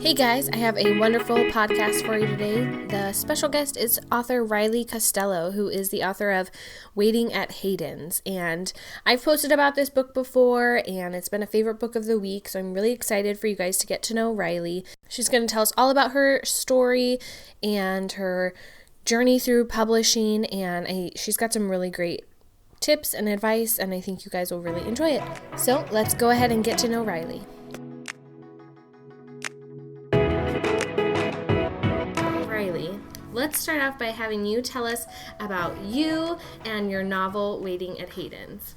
Hey guys, I have a wonderful podcast for you today. The special guest is author Riley Costello, who is the author of Waiting at Hayden's. And I've posted about this book before, and it's been a favorite book of the week, so I'm really excited for you guys to get to know Riley. She's going to tell us all about her story and her journey through publishing, and she's got some really great tips and advice, and I think you guys will really enjoy it. So let's go ahead and get to know Riley. Let's start off by having you tell us about you and your novel, Waiting at Hayden's.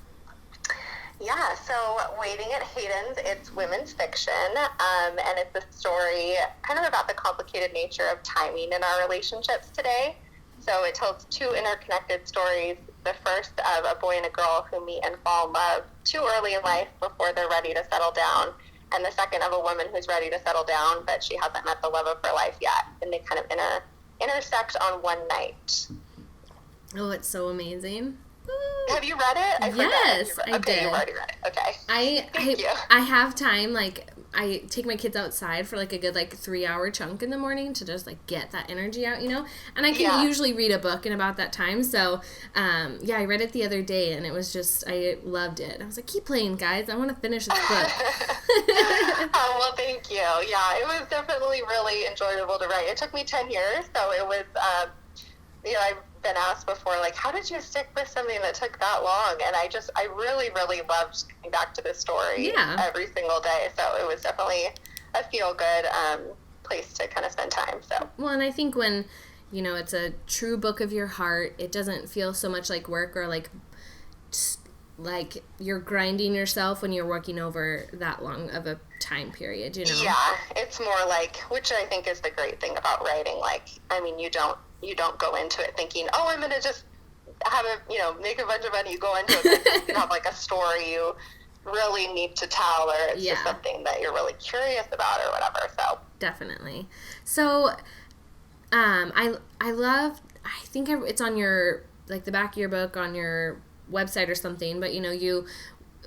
Yeah, so Waiting at Hayden's, it's women's fiction, and it's a story kind of about the complicated nature of timing in our relationships today. So it tells two interconnected stories, the first of a boy and a girl who meet and fall in love too early in life before they're ready to settle down, and the second of a woman who's ready to settle down, but she hasn't met the love of her life yet, and they kind of intersect on one night. Oh, it's so amazing. Have you read it? Yes, I did. Okay, you've already read it. Okay. Thank you. I have time, I take my kids outside for a good 3-hour chunk in the morning to just get that energy out, and I can usually read a book in about that time. So I read it the other day and it was just, I loved it. I was like, keep playing, guys, I want to finish this book. Oh, well, thank you. Yeah, it was definitely really enjoyable to write. It took me 10 years, so it was I've been asked before, how did you stick with something that took that long? And I really, really loved coming back to this story every single day. So it was definitely a feel-good place to kind of spend time. So. Well, and I think when, it's a true book of your heart, it doesn't feel so much like work or like you're grinding yourself when you're working over that long of a time period, Yeah, it's more which I think is the great thing about writing. You don't go into it thinking, oh, I'm going to just have make a bunch of money. You go into it you have a story you really need to tell, or it's just something that you're really curious about or whatever. So definitely. So I think it's on your, the back of your book on your website or something, but you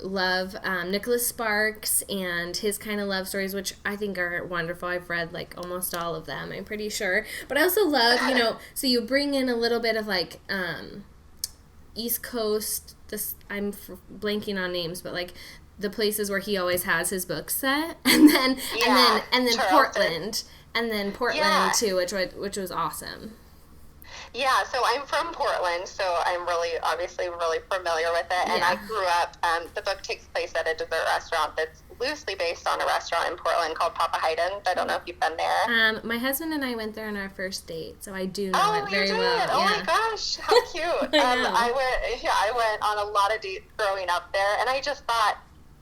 love Nicholas Sparks and his kind of love stories, which I think are wonderful. I've read almost all of them, I'm pretty sure. But I also love, so you bring in a little bit of East Coast, I'm blanking on names, but the places where he always has his books set, and then Portland, too, which was awesome. Yeah, so I'm from Portland, so I'm obviously really familiar with it. And I grew up, the book takes place at a dessert restaurant that's loosely based on a restaurant in Portland called Papa Hayden's. I don't know if you've been there. My husband and I went there on our first date, so I do know it very well. Oh my gosh, how cute. I went on a lot of dates growing up there, and I just thought,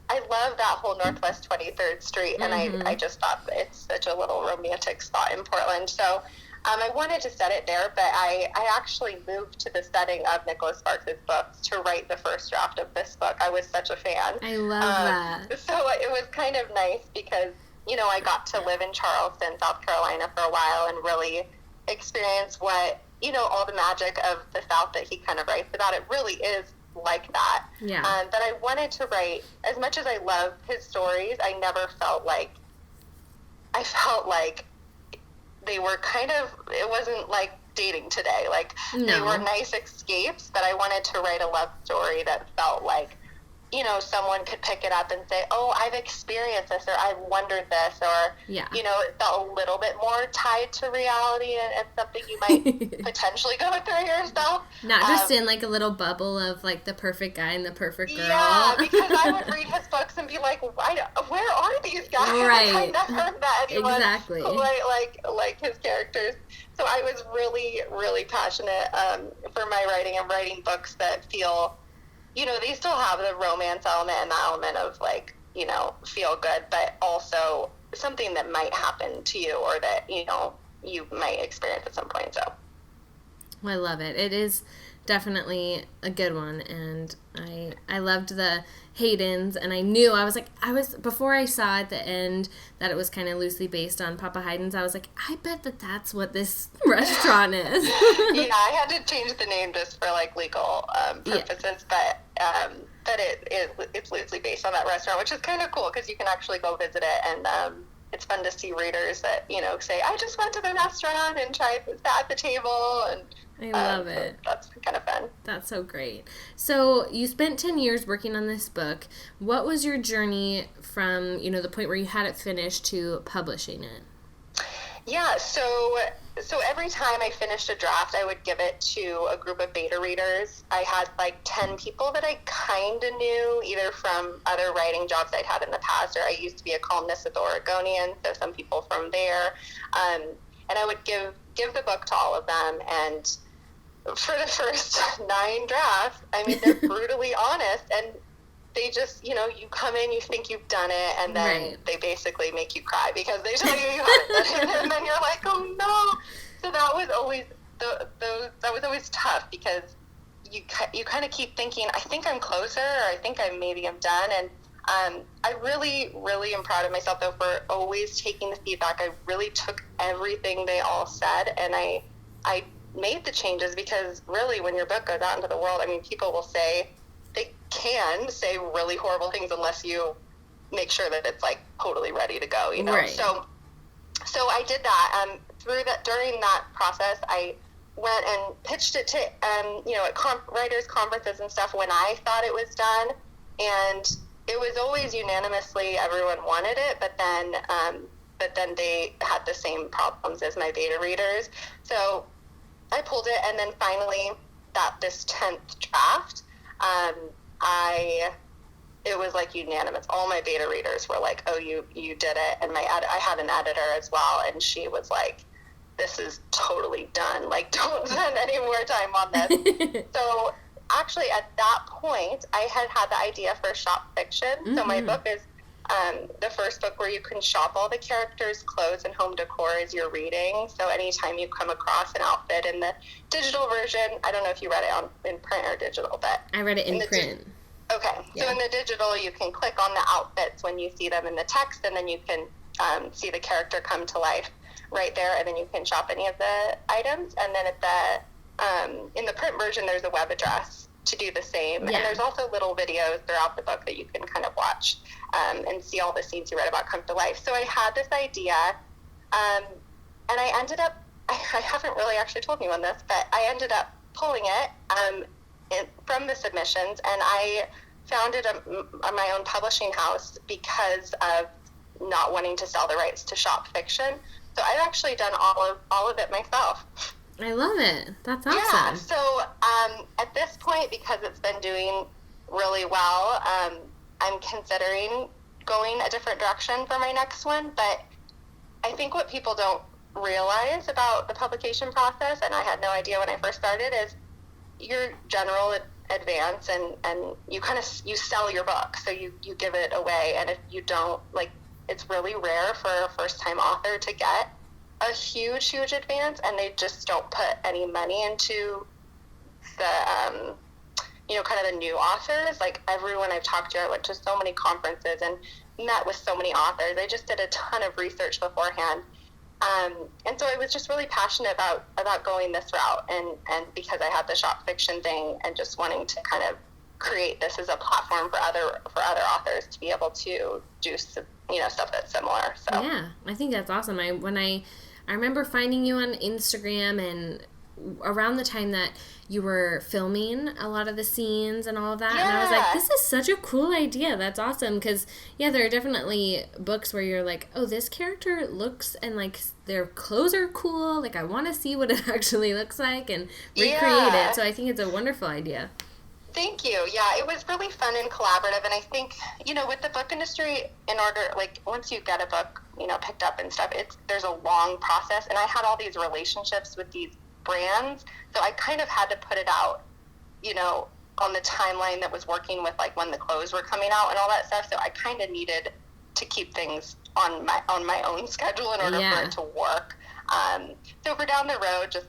I love that whole Northwest 23rd Street, and I just thought it's such a little romantic spot in Portland. So I wanted to set it there, but I actually moved to the setting of Nicholas Sparks' books to write the first draft of this book. I was such a fan. I love that. So it was kind of nice because, I got to live in Charleston, South Carolina for a while and really experience what, all the magic of the South that he kind of writes about. It really is like that. Yeah. But I wanted to write, as much as I love his stories, I never felt like they were it wasn't like dating today. They were nice escapes, but I wanted to write a love story that felt like, someone could pick it up and say, oh, I've experienced this, or I've wondered this, or, it felt a little bit more tied to reality and something you might potentially go through yourself. Not just in a little bubble of the perfect guy and the perfect girl. Yeah, because I would read his books and be like, where are these guys? Right. I never met anyone exactly. like his characters. So I was really, really passionate for my writing and writing books that feel, they still have the romance element and the element of feel good, but also something that might happen to you or that, you might experience at some point. So I love it. It is definitely a good one, and I loved the Hayden's, and I knew before I saw at the end that it was kind of loosely based on Papa Hayden's, I was like, I bet that's what this restaurant is. Yeah, I had to change the name just for legal purposes, but it's loosely based on that restaurant, which is kind of cool because you can actually go visit it and it's fun to see readers that, say, I just went to the restaurant and sat at the table, and I love it. So that's kind of fun. That's so great. So you spent 10 years working on this book. What was your journey from, the point where you had it finished to publishing it? Yeah, so every time I finished a draft, I would give it to a group of beta readers. I had 10 people that I kind of knew, either from other writing jobs I'd had in the past, or I used to be a columnist at the Oregonian, so some people from there. And I would give the book to all of them, and for the first 9 drafts, I mean, they're brutally honest, and they just, you come in, you think you've done it, and then they basically make you cry because they tell you you haven't done it, and then you're like, oh no. So that was always that was always tough, because you kind of keep thinking, I think I'm closer, or I think maybe I'm done. And I really, really am proud of myself, though, for always taking the feedback. I really took everything they all said, and I made the changes, because really, when your book goes out into the world, I mean, people will say, they can say really horrible things unless you make sure that it's totally ready to go, Right. So I did that. During that process, I went and pitched it to, at writers' conferences and stuff when I thought it was done, and it was always unanimously everyone wanted it, but then they had the same problems as my beta readers. So I pulled it, and then finally this 10th draft, it was unanimous. All my beta readers were like, oh, you did it. And I had an editor as well, and she was like, this is totally done. Don't spend any more time on this. So actually at that point, I had the idea for shop fiction. Mm-hmm. So my book is the first book where you can shop all the characters' clothes and home decor as you're reading. So anytime you come across an outfit in the digital version, I don't know if you read it in print or digital, but I read it in print. Okay. Yeah. So in the digital, you can click on the outfits when you see them in the text, and then you can see the character come to life right there, and then you can shop any of the items. And then in the print version, there's a web address to do the same. Yeah. And there's also little videos throughout the book that you can kind of watch and see all the scenes you read about come to life. So I had this idea, and I ended up, I haven't really actually told anyone this, but I ended up pulling it from the submissions, and I founded my own publishing house because of not wanting to sell the rights to shop fiction. So I've actually done all of it myself. I love it. That's awesome. Yeah. So at this point, because it's been doing really well, I'm considering going a different direction for my next one. But I think what people don't realize about the publication process, and I had no idea when I first started, is your general advance, and you sell your book, so you give it away. And if you don't, it's really rare for a first-time author to get a huge advance, and they just don't put any money into the kind of the new authors. Everyone I've talked to, I went to so many conferences and met with so many authors. I just did a ton of research beforehand, and so I was just really passionate about going this route, and because I had the shop fiction thing, and just wanting to kind of create this as a platform for other authors to be able to do stuff that's similar. So yeah, I think that's awesome. I remember finding you on Instagram, and around the time that you were filming a lot of the scenes and all of that, yeah. And I was like, this is such a cool idea. That's awesome, because there are definitely books where you're like, oh, this character looks, and their clothes are cool, I want to see what it actually looks like and recreate it. So I think it's a wonderful idea. Thank you. Yeah, it was really fun and collaborative, and I think, with the book industry, in order, once you get a book, picked up and stuff, there's a long process, and I had all these relationships with these brands, so I kind of had to put it out, on the timeline that was working with, when the clothes were coming out and all that stuff, so I kind of needed to keep things on my own schedule in order for it to work. So for down the road, just,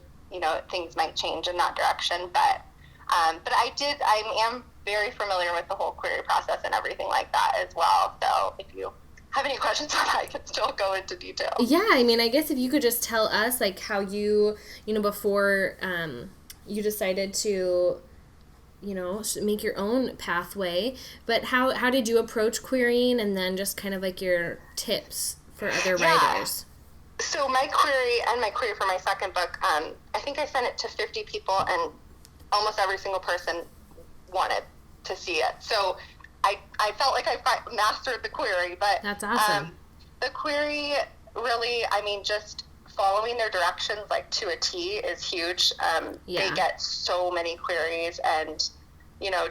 things might change in that direction, but I am very familiar with the whole query process and everything like that as well. So if you have any questions on that, I can still go into detail. Yeah, I guess if you could just tell us, how you, before you decided to, make your own pathway, but how did you approach querying, and then just kind of your tips for other Yeah. writers? So my query for my second book, I think I sent it to 50 people, and almost every single person wanted to see it. So I felt like I mastered the query, but that's awesome. The query really, I mean, just following their directions like to a T is huge. They get so many queries, and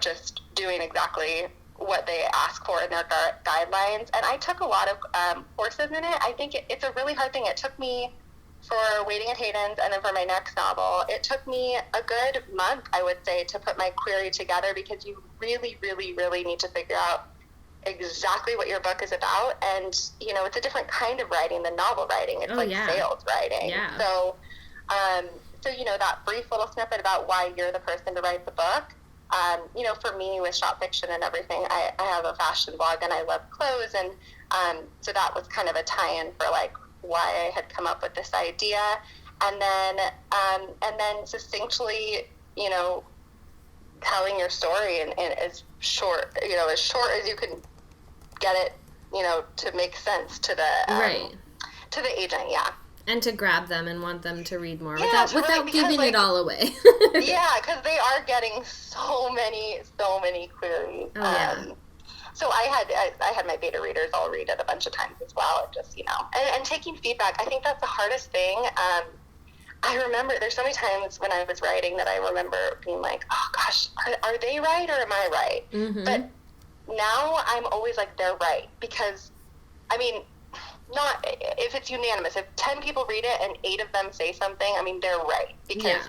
just doing exactly what they ask for in their guidelines. And I took a lot of courses in it. I think it's a really hard thing. It took me, for Waiting at Hayden's and then for my next novel, it took me a good month, I would say, to put my query together, because you really, really, really need to figure out exactly what your book is about. And it's a different kind of writing than novel writing. It's sales writing. So that brief little snippet about why you're the person to write the book. For me, with shop fiction and everything, I have a fashion blog and I love clothes, and so that was kind of a tie-in for like why I had come up with this idea. And then succinctly, telling your story in as short as you can get it, to make sense to the agent. And to grab them and want them to read more without giving it all away. Because they are getting so many queries. So I had my beta readers all read it a bunch of times as well, and just and taking feedback. I think that's the hardest thing. I remember there's so many times when I was writing that I remember being like, oh gosh, are they right or am I right? Mm-hmm. But now I'm always like, they're right, because I mean, not if it's unanimous. If 10 people read it and 8 of them say something, I mean, they're right, because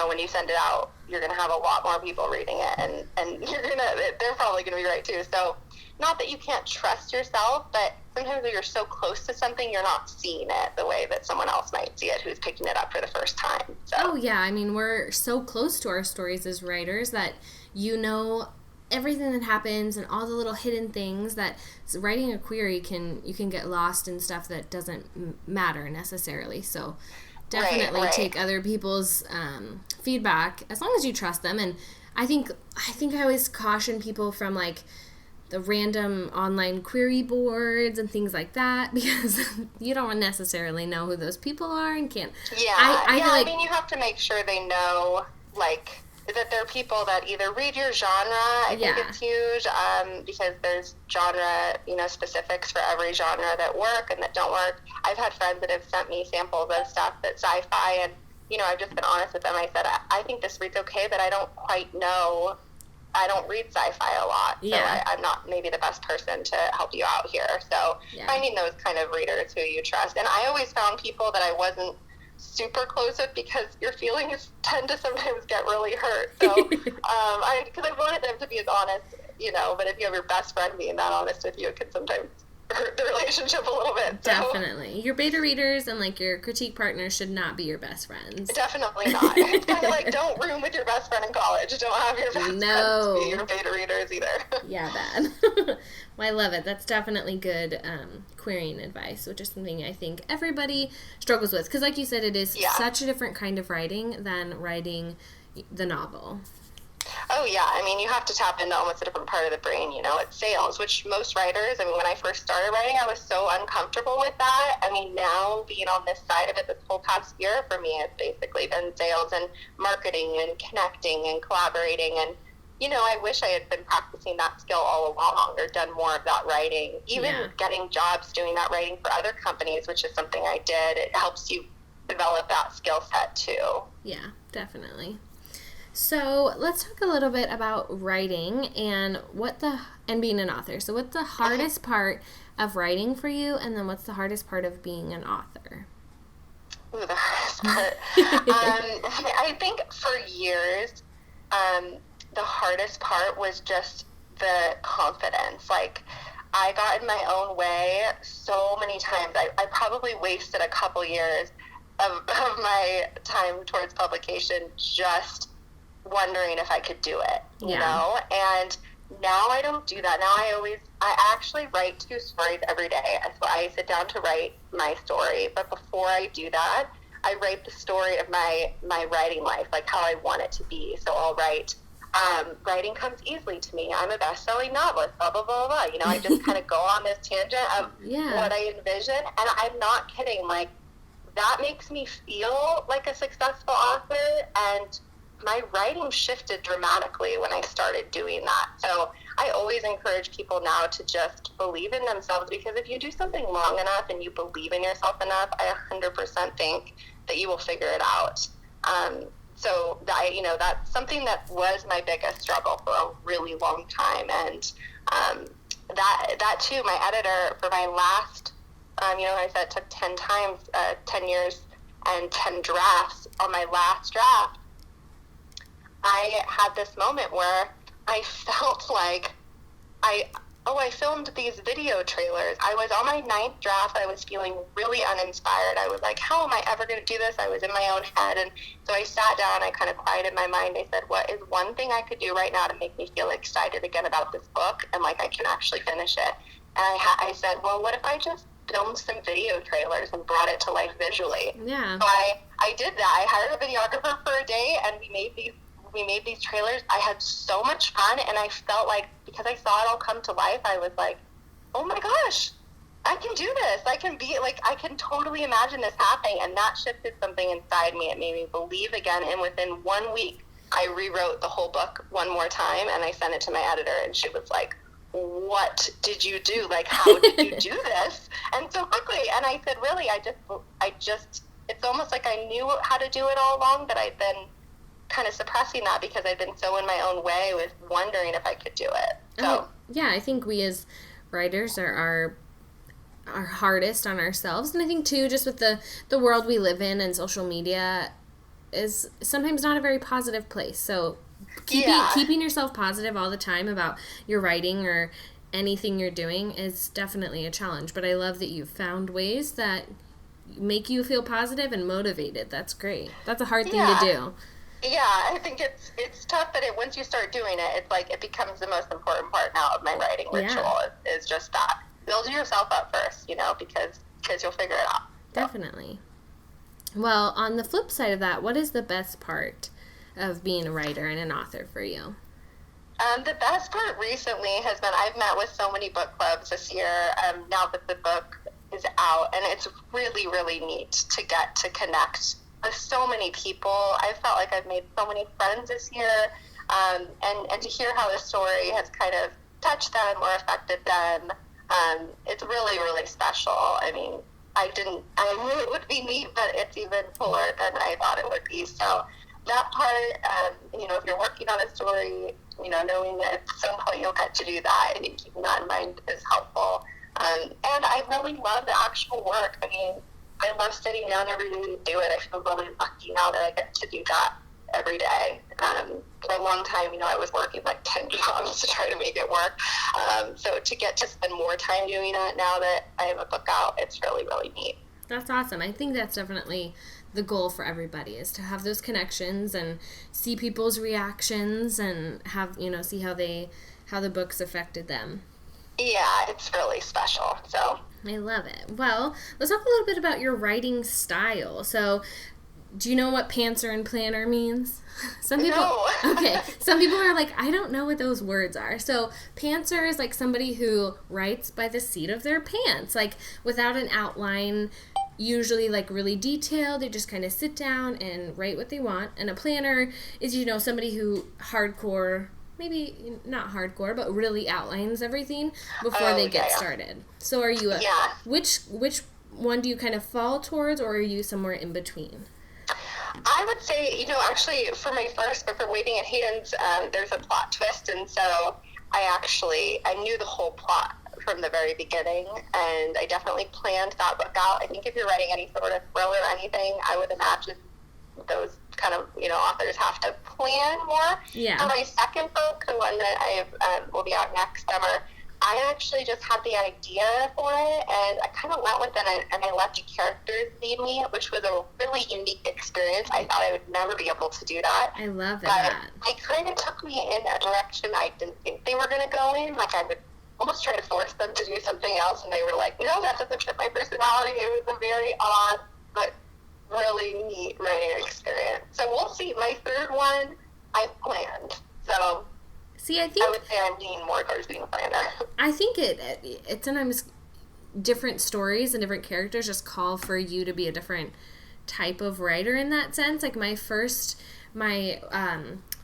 when you send it out, you're going to have a lot more people reading it, and they're probably going to be right too. So not that you can't trust yourself, but sometimes when you're so close to something, you're not seeing it the way that someone else might see it who's picking it up for the first time. So. Oh yeah, I mean, we're so close to our stories as writers that everything that happens and all the little hidden things that writing a query you can get lost in stuff that doesn't matter necessarily. So definitely take other people's feedback as long as you trust them. And I think I always caution people from like the random online query boards and things like that, because you don't necessarily know who those people are and can't. I mean, you have to make sure they know, like, that there are people that either read your genre. I think it's huge, because there's genre, specifics for every genre that work and that don't work. I've had friends that have sent me samples of stuff that's sci-fi, and, I've just been honest with them. I said, I think this reads okay, but I don't quite know. I don't read sci-fi a lot, so I'm not maybe the best person to help you out here. So finding those kind of readers who you trust. And I always found people that I wasn't super close with, because your feelings tend to sometimes get really hurt. So, because I wanted them to be as honest, but if you have your best friend being that honest with you, it can sometimes hurt the relationship a little bit. So. Definitely. Your beta readers and like your critique partners should not be your best friends. Definitely not. It's kind of like, don't room with your best friend in college. Don't have your best friends be your beta readers either. Yeah, bad. Well, I love it. That's definitely good querying advice, which is something I think everybody struggles with. Because like you said, it is such a different kind of writing than writing the novel. Oh, yeah. I mean, you have to tap into almost a different part of the brain, It's sales, which most writers, I mean, when I first started writing, I was so uncomfortable with that. I mean, now being on this side of it this whole past year, for me, it's basically been sales and marketing and connecting and collaborating. And, I wish I had been practicing that skill all along, or done more of that writing, even getting jobs doing that writing for other companies, which is something I did. It helps you develop that skill set too. Yeah, definitely. So let's talk a little bit about writing and being an author. So what's the hardest part of writing for you, and then what's the hardest part of being an author? Ooh, the hardest part. I think for years, the hardest part was just the confidence. Like, I got in my own way so many times. I probably wasted a couple years of my time towards publication just wondering if I could do it, you know? And now I don't do that. Now I actually write 2 stories every day. So I sit down to write my story. But before I do that, I write the story of my writing life, like how I want it to be. So I'll write Writing comes easily to me. I'm a best-selling novelist, blah, blah, blah, blah. You know, I just kind of go on this tangent of what I envision. And I'm not kidding. Like, that makes me feel like a successful author. And my writing shifted dramatically when I started doing that. So I always encourage people now to just believe in themselves, because if you do something long enough and you believe in yourself enough, I 100% think that you will figure it out. So that, you know, that's something that was my biggest struggle for a really long time. And that too, my editor for my last, you know, I said it took 10 years and 10 drafts. On my last draft, I had this moment where I felt like I filmed these video trailers. I was on my 9th draft. I was feeling really uninspired. I was like, how am I ever going to do this? I was in my own head. And so I sat down, I kind of quieted my mind. I said, what is one thing I could do right now to make me feel excited again about this book and like I can actually finish it? And I said, well, what if I just filmed some video trailers and brought it to life visually? Yeah. So I did that. I hired a videographer for a day, and we made these trailers. I had so much fun, and I felt like, because I saw it all come to life, I was like, oh my gosh, I can do this. I can be, like, I can totally imagine this happening. And that shifted something inside me. It made me believe again. And within 1 week, I rewrote the whole book one more time, and I sent it to my editor, and she was like, what did you do? Like, how did you do this? And so quickly. And I said, really, I just, it's almost like I knew how to do it all along, but I've been kind of suppressing that because I've been so in my own way with wondering if I could do it. So yeah, I think we as writers are our hardest on ourselves. And I think too, just with the world we live in and social media is sometimes not a very positive place. So keeping yourself positive all the time about your writing or anything you're doing is definitely a challenge. But I love that you've found ways that make you feel positive and motivated. That's great. That's a hard thing to do. Yeah, I think it's tough, but once you start doing it, it's like it becomes the most important part now of my writing ritual is just that. Build yourself up first, you know, because you'll figure it out. So. Definitely. Well, on the flip side of that, what is the best part of being a writer and an author for you? The best part recently has been I've met with so many book clubs this year now that the book is out, and it's really, really neat to get to connect with so many people. I felt like I've made so many friends this year, and to hear how the story has kind of touched them or affected them, it's really, really special. I mean, I knew it would be neat, but it's even fuller than I thought it would be. So that part, you know, if you're working on a story, you know, knowing that at some point you'll get to do that, I think keeping that in mind is helpful. And I really love the actual work. I mean, I love sitting down every day to do it. I feel really lucky now that I get to do that every day. For a long time, you know, I was working like 10 jobs to try to make it work. So to get to spend more time doing it now that I have a book out, it's really, really neat. That's awesome. I think that's definitely the goal for everybody, is to have those connections and see people's reactions and have, you know, see how the book's affected them. Yeah, it's really special. So I love it. Well, let's talk a little bit about your writing style. So, do you know what pantser and planner means? Some people, no. Okay. Some people are like, I don't know what those words are. So, pantser is like somebody who writes by the seat of their pants, like without an outline, usually like really detailed. They just kind of sit down and write what they want. And a planner is, you know, somebody who hardcore, maybe not hardcore, but really outlines everything before they get started. So are you which one do you kind of fall towards, or are you somewhere in between? I would say, you know, actually for my first, but for Waiting at Hayden's, there's a plot twist, and so I knew the whole plot from the very beginning, and I definitely planned that book out. I think if you're writing any sort of thriller or anything, I would imagine those kind of, you know, authors have to plan more. Yeah. For my second book, the one that I will be out next summer, I actually just had the idea for it, and I kind of went with it, and I let the characters lead me, which was a really unique experience. I thought I would never be able to do that. I love that. But they kind of took me in a direction I didn't think they were going to go in. Like, I would almost try to force them to do something else, and they were like, no, that doesn't fit my personality. It was a very odd, but really neat writing experience. So we'll see. My third one, I've planned. So See, I think I would say I lean more towards being a planner. I think it sometimes different stories and different characters just call for you to be a different type of writer in that sense. Like my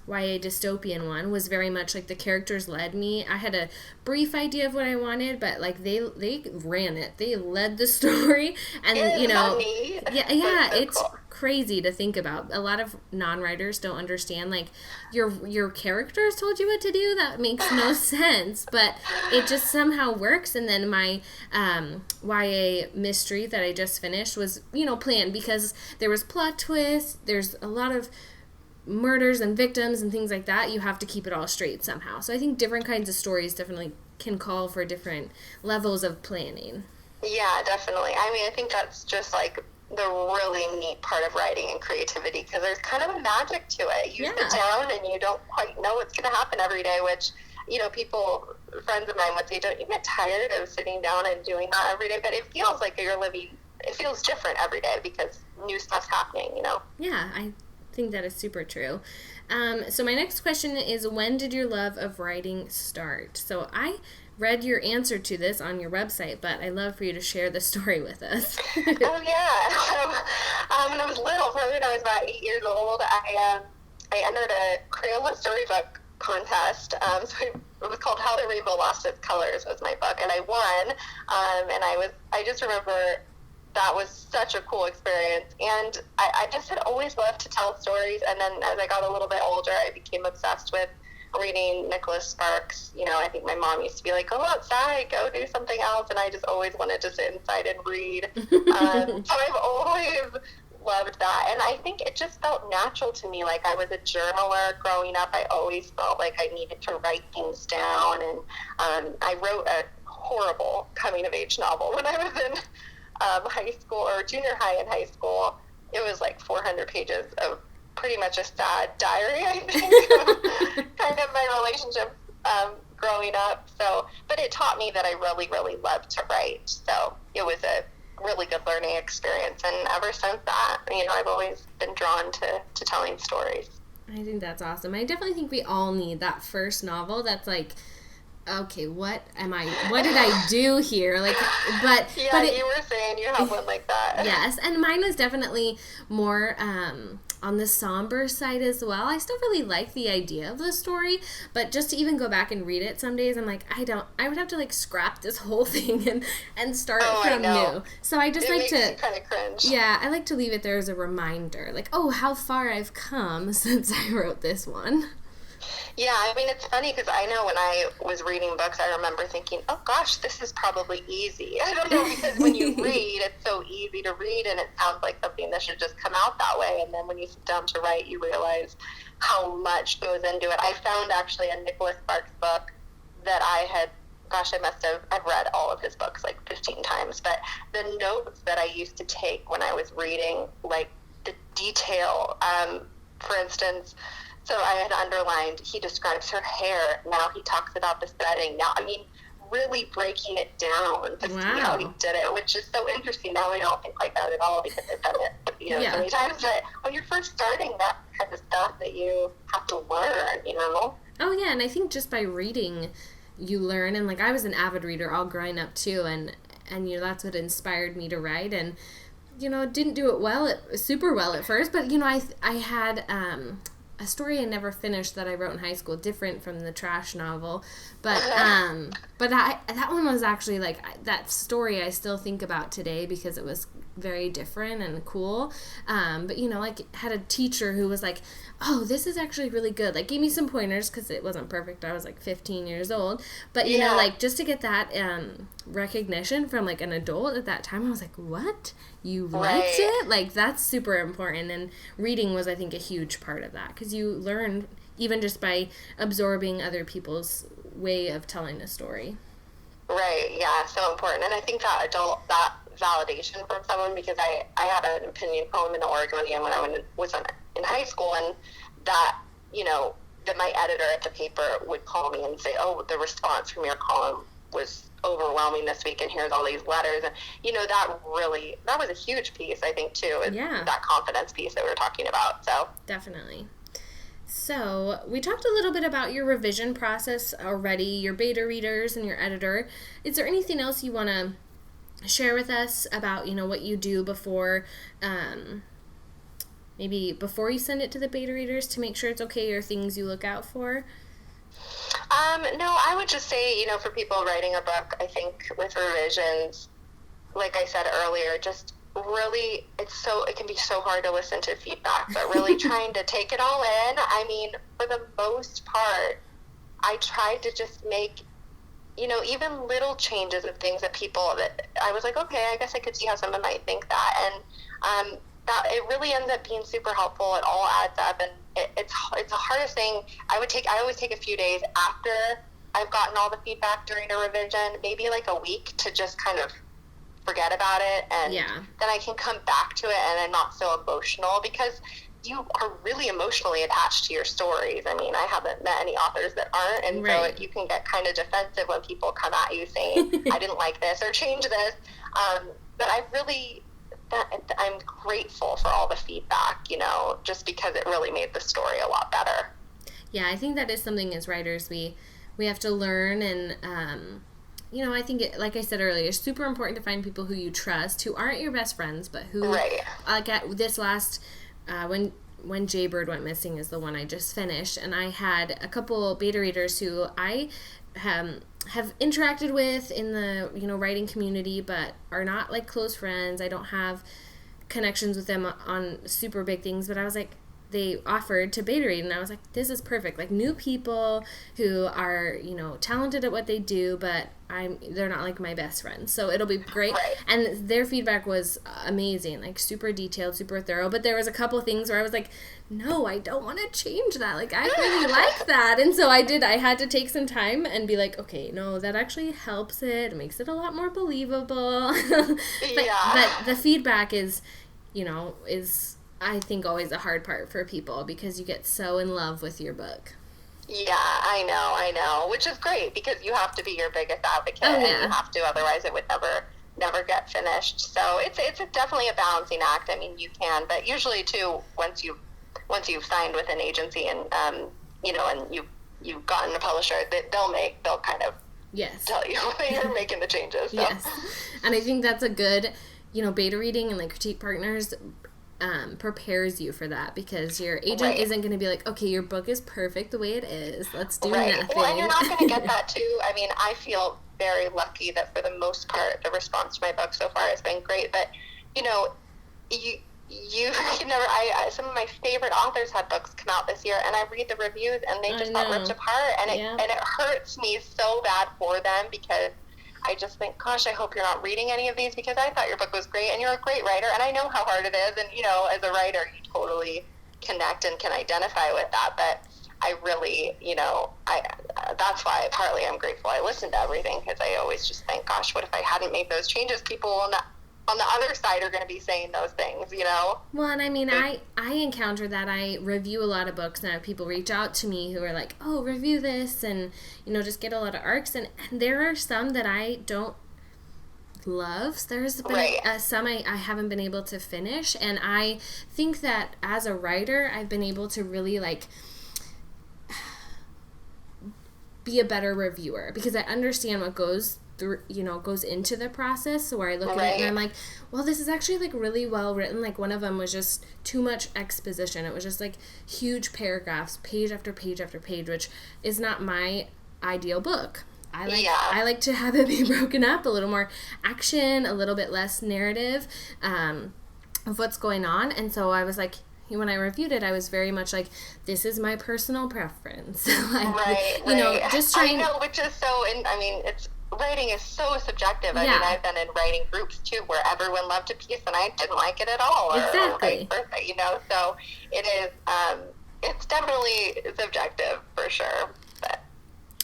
YA dystopian one was very much like the characters led me. I had a brief idea of what I wanted, but like they ran it. They led the story, and yeah, so it's cool. crazy to think about. A lot of non-writers don't understand, like, your characters told you what to do. That makes no sense, but it just somehow works. And then my YA mystery that I just finished was, planned, because there was plot twists, there's a lot of murders and victims and things like that. You have to keep it all straight somehow. So I think different kinds of stories definitely can call for different levels of planning. Yeah, definitely. I mean, I think that's just like the really neat part of writing and creativity, because there's kind of a magic to it. You sit down and you don't quite know what's going to happen every day, which, friends of mine would say, don't you get tired of sitting down and doing that every day? But it feels like it feels different every day because new stuff's happening, Yeah, I think that is super true. So my next question is, when did your love of writing start? So I read your answer to this on your website, but I'd love for you to share the story with us. Oh, yeah. When I was little, probably when I was about 8 years old, I entered a Crayola storybook contest. So it was called How the Rainbow Lost Its Colors was my book, and I won. And I just remember that was such a cool experience. And I just had always loved to tell stories. And then as I got a little bit older, I became obsessed with reading Nicholas Sparks. I think my mom used to be like, go outside, go do something else. And I just always wanted to sit inside and read. So I've always loved that. And I think it just felt natural to me. Like, I was a journaler growing up. I always felt like I needed to write things down. And I wrote a horrible coming-of-age novel when I was in high school, or junior high and high school. It was like 400 pages of pretty much a sad diary, I think, kind of my relationship growing up. So, but it taught me that I really, really loved to write. So it was a really good learning experience. And ever since that, I've always been drawn to telling stories. I think that's awesome. I definitely think we all need that first novel that's like, okay, what did I do here? Like, but you were saying you have one like that. Yes, and mine was definitely more on the somber side as well. I still really like the idea of the story, but just to even go back and read it some days, I'm like, I would have to like scrap this whole thing and start from new. So I just like to kind of cringe. Yeah, I like to leave it there as a reminder, like, oh, how far I've come since I wrote this one. Yeah, I mean, it's funny because I know when I was reading books, I remember thinking, oh gosh, this is probably easy. I don't know, because when you read, it's so easy to read and it sounds like something that should just come out that way. And then when you sit down to write, you realize how much goes into it. I found actually a Nicholas Sparks book that I've read all of his books like 15 times, but the notes that I used to take when I was reading, like the detail, for instance, so I had underlined, he describes her hair. Now he talks about the setting. Now, I mean, really breaking it down to see how he did it, which is so interesting. Now I don't think like that at all because I've done it, so many times. But when you're first starting, that kind of stuff that you have to learn, Oh, yeah, and I think just by reading, you learn. And, like, I was an avid reader all growing up, too, and that's what inspired me to write. And, didn't do it super well at first, but, I had a story I never finished that I wrote in high school, different from the trash novel, but that one was actually like, that story I still think about today because it was very different and cool. But like, had a teacher who was like, oh, this is actually really good. Like, gave me some pointers because it wasn't perfect. I was like 15 years old, but like, just to get that recognition from like an adult at that time, I was like, what? You liked it? Like, that's super important. And reading was, I think, a huge part of that, because you learn even just by absorbing other people's way of telling a story. Right, yeah, so important. And I think that validation from someone, because I had an opinion poem in the Oregonian when I was in high school, and that, that my editor at the paper would call me and say, oh, the response from your column was overwhelming this week, and here's all these letters. And, that was a huge piece, I think, too, that confidence piece that we were talking about. So definitely. So, we talked a little bit about your revision process already, your beta readers and your editor. Is there anything else you want to share with us about, what you do before, maybe before you send it to the beta readers to make sure it's okay, or things you look out for? No, I would just say, for people writing a book, I think with revisions, like I said earlier, just really, it can be so hard to listen to feedback, but really trying to take it all in. I mean, for the most part, I tried to just make, even little changes of things that I was like, okay, I guess I could see how someone might think that. And, that it really ends up being super helpful. It all adds up, and it's the hardest thing. I always take a few days after I've gotten all the feedback during a revision, maybe like a week, to just kind of forget about it, and then I can come back to it, and I'm not so emotional, because you are really emotionally attached to your stories. I mean, I haven't met any authors that aren't, and so you can get kind of defensive when people come at you saying, I didn't like this, or change this. But I'm grateful for all the feedback, just because it really made the story a lot better. Yeah, I think that is something as writers we have to learn, and I think, like I said earlier, it's super important to find people who you trust, who aren't your best friends, but who, like at this last, when Jaybird Went Missing is the one I just finished, and I had a couple beta readers who I have interacted with in the, writing community, but are not like close friends. I don't have connections with them on super big things, but I was like, they offered to beta read, and I was like, this is perfect. Like, new people who are, talented at what they do, but they're not like my best friends, so it'll be great. And their feedback was amazing, like super detailed, super thorough, but there was a couple things where I was like, no, I don't want to change that. Like, I really like that. And so I had to take some time and be like, okay, no, that actually helps it makes it a lot more believable. But the feedback is I think always a hard part for people, because you get so in love with your book. Yeah, I know, which is great, because you have to be your biggest advocate, and you have to, otherwise it would never get finished. So it's definitely a balancing act. I mean, you can, but usually too, once you've signed with an agency, and and you've gotten a publisher, they'll kind of tell you when you're making the changes. So. Yes, and I think that's a good, beta reading and like critique partners prepares you for that, because your agent isn't going to be like, okay, your book is perfect the way it is, let's do nothing. Well, and you're not going to get that too. I mean, I feel very lucky that for the most part the response to my book so far has been great, but you can never. Some of my favorite authors had books come out this year, and I read the reviews, and they just got ripped apart, and it hurts me so bad for them, because I just think, gosh, I hope you're not reading any of these, because I thought your book was great, and you're a great writer, and I know how hard it is, and, as a writer, you totally connect and can identify with that, but I really, that's why partly I'm grateful I listened to everything, because I always just think, gosh, what if I hadn't made those changes? People on the other side are going to be saying those things, Well, and I mean, I encounter that. I review a lot of books, and I have people reach out to me who are like, oh, review this, and, just get a lot of arcs, and there are some that I don't love. There's been some I haven't been able to finish, and I think that as a writer, I've been able to really, like, be a better reviewer, because I understand what goes through, goes into the process. So where I look at it and I'm like, well, this is actually like really well written. Like, one of them was just too much exposition. It was just like huge paragraphs, page after page after page, which is not my ideal book. I like to have it be broken up, a little more action, a little bit less narrative of what's going on. And so I was like, when I reviewed it, I was very much like, this is my personal preference. Just trying. I know, which is so, writing is so subjective. I mean, I've been in writing groups too, where everyone loved a piece and I didn't like it at all. Exactly. Or vice versa, so it is, it's definitely subjective for sure.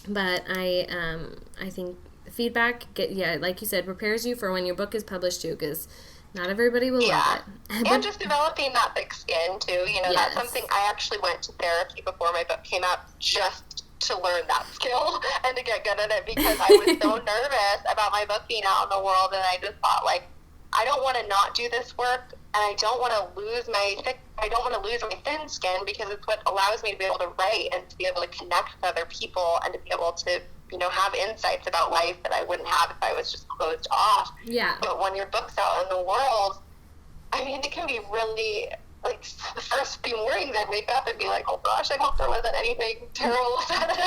But I think feedback, like you said, prepares you for when your book is published too, because not everybody will love it. And just developing that thick skin too, that's something. I actually went to therapy before my book came out, just to learn that skill and to get good at it, because I was so nervous about my book being out in the world, and I just thought, like, I don't want to not do this work and I don't want to lose my thin skin, because it's what allows me to be able to write and to be able to connect with other people and to be able to, have insights about life that I wouldn't have if I was just closed off. Yeah. But when your book's out in the world, I mean, it can be really, like, the first few mornings I'd wake up and be like, oh gosh, I hope there wasn't anything terrible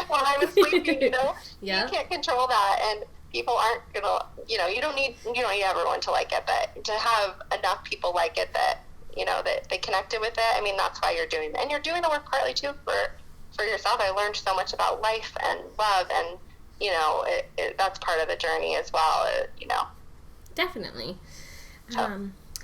when I was sleeping, Yeah. You can't control that, and people aren't gonna, you don't need everyone to like it, but to have enough people like it that, that they connected with it. I mean, that's why you're doing it. And you're doing the work partly too for yourself. I learned so much about life and love, and, that's part of the journey as well, Definitely.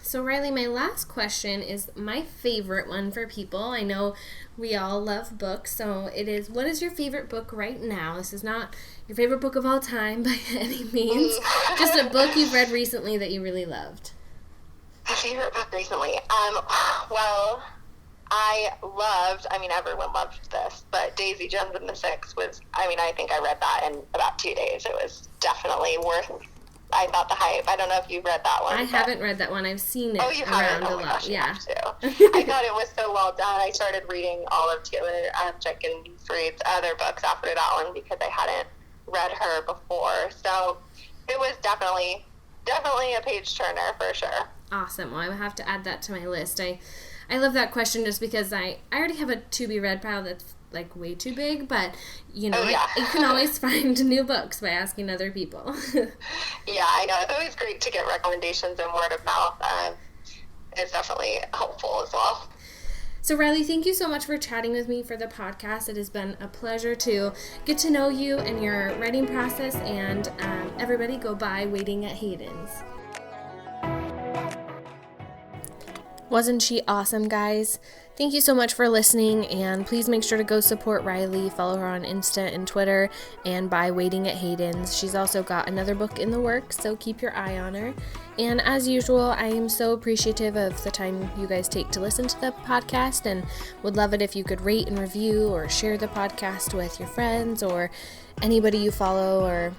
So Riley, my last question is my favorite one for people. I know we all love books, so it is, what is your favorite book right now? This is not your favorite book of all time by any means. Just a book you've read recently that you really loved. My favorite book recently? Well, everyone loved this, but Daisy Jones and the Six was, I think I read that in about 2 days. It was definitely worth, I thought, the hype. I don't know if you've read that one. I haven't read that one. I've seen it around a lot. Gosh, yeah. I thought it was so well done. I started reading all of Taylor Jenkins-Reid's other books after that one because I hadn't read her before. So it was definitely a page turner for sure. Awesome. Well, I will have to add that to my list. I love that question just because I already have a to-be-read pile that's like way too big, but you can always find new books by asking other people. Yeah, I know. It's always great to get recommendations and word of mouth. It's definitely helpful as well. So Riley, thank you so much for chatting with me for the podcast. It has been a pleasure to get to know you and your writing process, and everybody go buy Waiting at Hayden's. Wasn't she awesome, guys? Thank you so much for listening, and please make sure to go support Riley, follow her on Insta and Twitter, and buy Waiting at Hayden's. She's also got another book in the works, so keep your eye on her. And as usual, I am so appreciative of the time you guys take to listen to the podcast, and would love it if you could rate and review or share the podcast with your friends or anybody you follow, or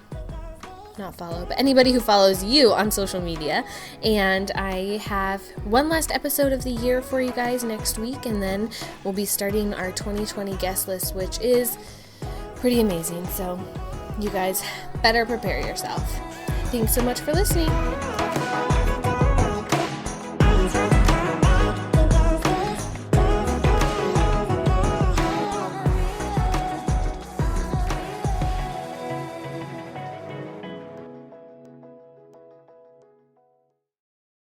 not follow, but anybody who follows you on social media. And I have one last episode of the year for you guys next week, and then we'll be starting our 2020 guest list, which is pretty amazing. So you guys better prepare yourself. Thanks so much for listening.